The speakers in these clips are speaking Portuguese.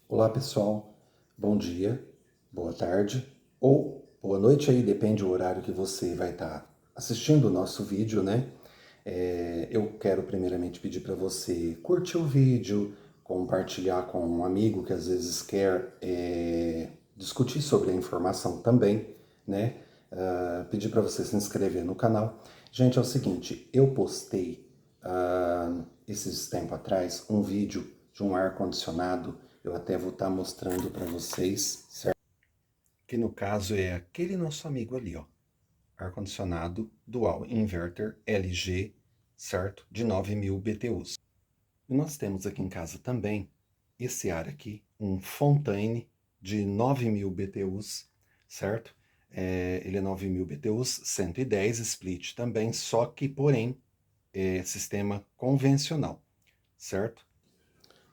Olá pessoal, bom dia, boa tarde ou boa noite aí, depende do horário que você vai estar assistindo o nosso vídeo, né? Eu quero primeiramente pedir para você curtir o vídeo, compartilhar com um amigo que às vezes quer discutir sobre a informação também, né? Pedir para você se inscrever no canal. Gente, é o seguinte, eu postei esses tempos atrás um vídeo de um ar-condicionado. Eu até vou estar mostrando para vocês, certo? Que no caso é aquele nosso amigo ali, ó. Ar-condicionado Dual Inverter LG, certo? De 9.000 BTUs. E nós temos aqui em casa também esse ar aqui, um Fontaine de 9.000 BTUs, certo? Ele é 9.000 BTUs, 110 split também, só que, porém, é sistema convencional, certo?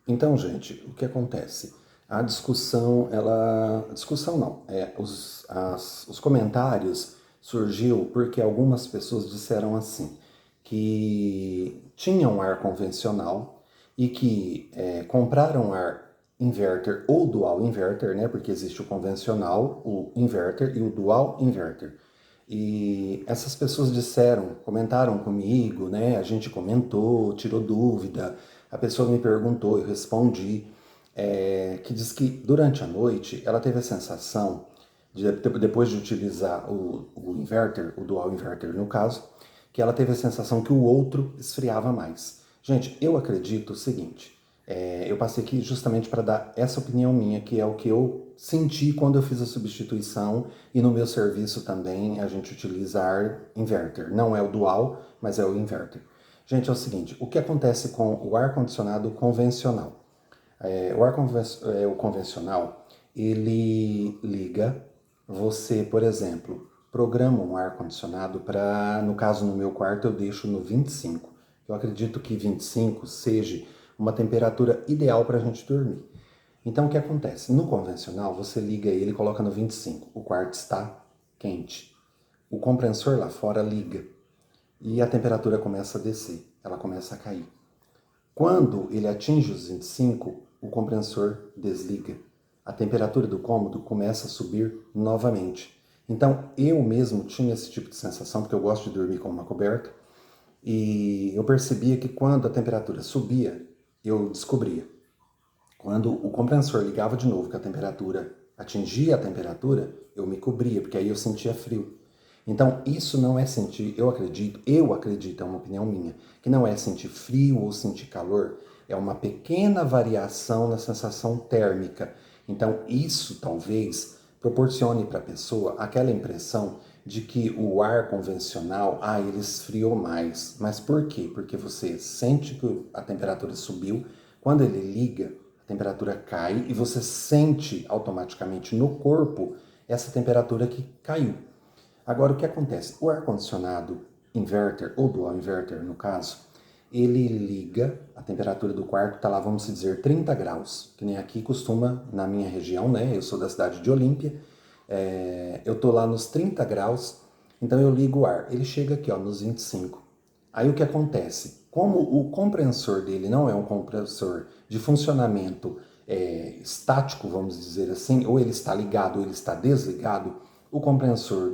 Então, gente, o que acontece? A discussão, discussão não, os comentários surgiu porque algumas pessoas disseram assim, que tinham ar convencional e que compraram ar inverter ou dual inverter, né? Porque existe o convencional, o inverter e o dual inverter. E essas pessoas disseram, comentaram comigo, né? A gente comentou, tirou dúvida, a pessoa me perguntou, eu respondi, que diz que durante a noite ela teve a sensação, depois de utilizar o inverter, o dual inverter no caso, que ela teve a sensação que o outro esfriava mais. Gente, eu acredito o seguinte, eu passei aqui justamente para dar essa opinião minha, que é o que eu senti quando eu fiz a substituição e no meu serviço também a gente utiliza ar inverter. Não é o dual, mas é o inverter. Gente, é o seguinte, o que acontece com o ar-condicionado convencional? O convencional, ele liga, você, por exemplo, programa um ar-condicionado para, no caso no meu quarto, eu deixo no 25. Eu acredito que 25 seja uma temperatura ideal para a gente dormir. Então, o que acontece? No convencional, você liga ele e coloca no 25. O quarto está quente. O compressor lá fora liga e a temperatura começa a descer, ela começa a cair. Quando ele atinge os 25, o compressor desliga. A temperatura do cômodo começa a subir novamente. Então, eu mesmo tinha esse tipo de sensação, porque eu gosto de dormir com uma coberta, e eu percebia que quando a temperatura subia, eu descobria. Quando o compressor ligava de novo, que a temperatura atingia a temperatura, eu me cobria, porque aí eu sentia frio. Então, isso não é sentir, eu acredito, é uma opinião minha, que não é sentir frio ou sentir calor, é uma pequena variação na sensação térmica. Então, isso talvez proporcione para a pessoa aquela impressão de que o ar convencional, ele esfriou mais. Mas por quê? Porque você sente que a temperatura subiu, quando ele liga, a temperatura cai e você sente automaticamente no corpo essa temperatura que caiu. Agora, o que acontece? O ar-condicionado inverter, ou dual inverter no caso, ele liga, a temperatura do quarto está lá, vamos dizer, 30 graus, que nem aqui costuma na minha região, né? Eu sou da cidade de Olímpia, eu tô lá nos 30 graus, então eu ligo o ar, ele chega aqui ó, nos 25. Aí o que acontece? Como o compressor dele não é um compressor de funcionamento estático, vamos dizer assim, ou ele está ligado ou ele está desligado, o compressor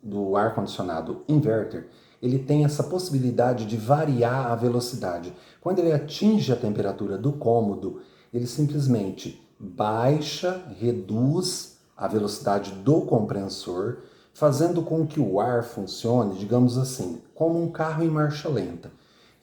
do ar-condicionado inverter, ele tem essa possibilidade de variar a velocidade. Quando ele atinge a temperatura do cômodo, ele simplesmente baixa, reduz a velocidade do compressor, fazendo com que o ar funcione, digamos assim, como um carro em marcha lenta.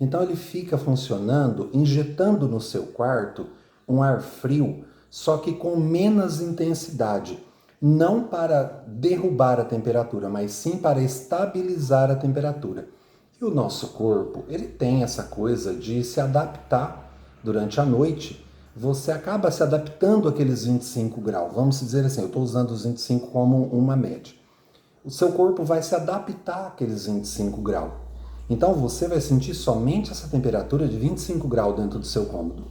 Então ele fica funcionando, injetando no seu quarto um ar frio, só que com menos intensidade, não para derrubar a temperatura, mas sim para estabilizar a temperatura. E o nosso corpo, ele tem essa coisa de se adaptar durante a noite. Você acaba se adaptando àqueles 25 graus. Vamos dizer assim, eu estou usando os 25 como uma média. O seu corpo vai se adaptar àqueles 25 graus. Então você vai sentir somente essa temperatura de 25 graus dentro do seu cômodo.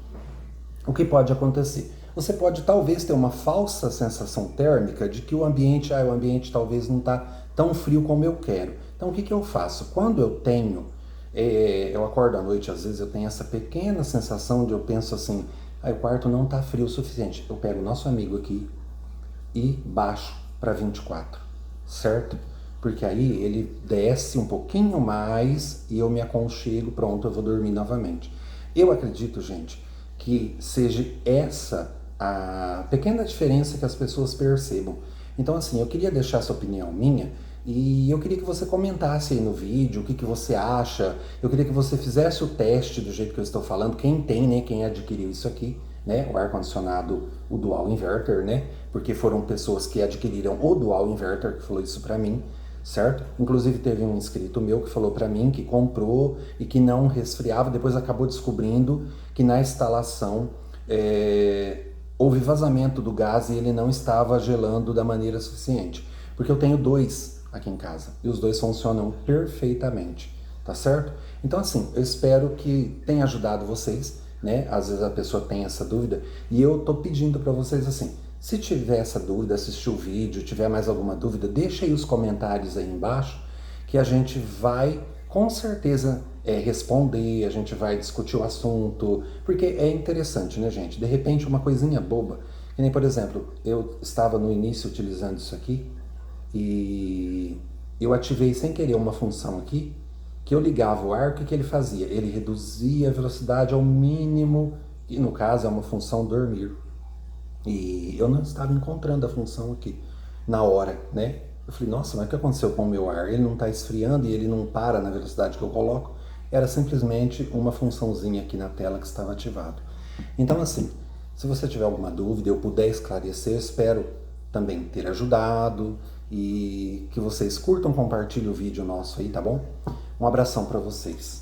O que pode acontecer? Você pode talvez ter uma falsa sensação térmica de que o ambiente talvez não está tão frio como eu quero. Então o que eu faço? Quando eu acordo à noite, às vezes eu tenho essa pequena sensação de eu penso assim, Aí o quarto não tá frio o suficiente. Eu pego o nosso amigo aqui e baixo para 24, certo? Porque aí ele desce um pouquinho mais e eu me aconchego, pronto, eu vou dormir novamente. Eu acredito, gente, que seja essa a pequena diferença que as pessoas percebam. Então, assim, eu queria deixar essa opinião minha e eu queria que você comentasse aí no vídeo o que você acha. Eu queria que você fizesse o teste do jeito que eu estou falando. Quem tem, né? Quem adquiriu isso aqui, né? O ar-condicionado, o Dual Inverter, né? Porque foram pessoas que adquiriram o Dual Inverter que falou isso pra mim, certo? Inclusive teve um inscrito meu que falou pra mim que comprou e que não resfriava, depois acabou descobrindo que na instalação houve vazamento do gás e ele não estava gelando da maneira suficiente. Porque eu tenho dois aqui em casa e os dois funcionam perfeitamente, tá certo? Então assim, eu espero que tenha ajudado vocês, né? Às vezes a pessoa tem essa dúvida e eu tô pedindo para vocês assim, se tiver essa dúvida, assistir o vídeo, tiver mais alguma dúvida, deixa aí os comentários aí embaixo que a gente vai com certeza responder, a gente vai discutir o assunto, porque é interessante, né, gente? De repente uma coisinha boba, que nem por exemplo, eu estava no início utilizando isso aqui e eu ativei sem querer uma função aqui que eu ligava o ar, o que ele fazia? Ele reduzia a velocidade ao mínimo, e no caso é uma função dormir. E eu não estava encontrando a função aqui na hora, né? Eu falei, nossa, mas o que aconteceu com o meu ar? Ele não está esfriando e ele não para na velocidade que eu coloco. Era simplesmente uma funçãozinha aqui na tela que estava ativado. Então, assim, se você tiver alguma dúvida, eu puder esclarecer, eu espero também ter ajudado e que vocês curtam, compartilhem o vídeo nosso aí, tá bom? Um abração para vocês.